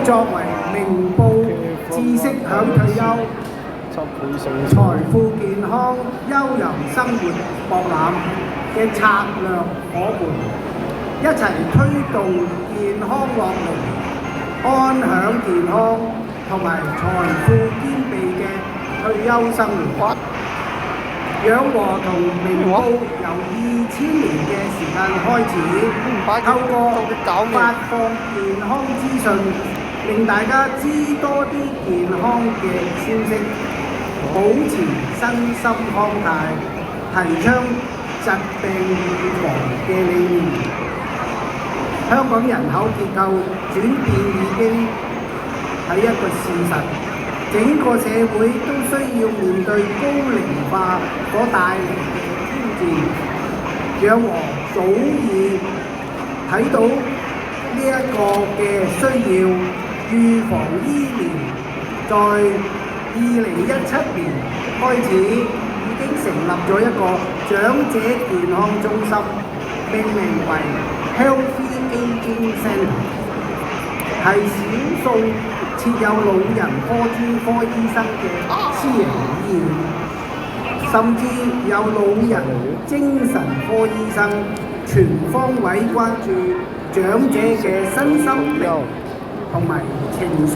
作為明報知識享退休、財富健康悠遊生活博覽嘅策略夥伴，一齊推動健康樂齡、安享健康同埋財富兼備嘅退休生活。養和同明報由2000年嘅時間開始，透過發放健康資訊，令大家知多啲健康嘅消息，保持身心康泰，提倡疾病預防嘅理念。香港人口結構轉變已經係一個事實。整個社會都需要面對高齡化所帶嚟嘅挑戰。養和早已睇到呢一個嘅需要，預防醫療在2017年開始已經成立咗一個長者健康中心，命名為 Healthy Aging Centre， 係少數設有老人科專科醫生嘅私人醫院，甚至有老人精神科醫生，全方位關注長者嘅身心靈同埋情緒。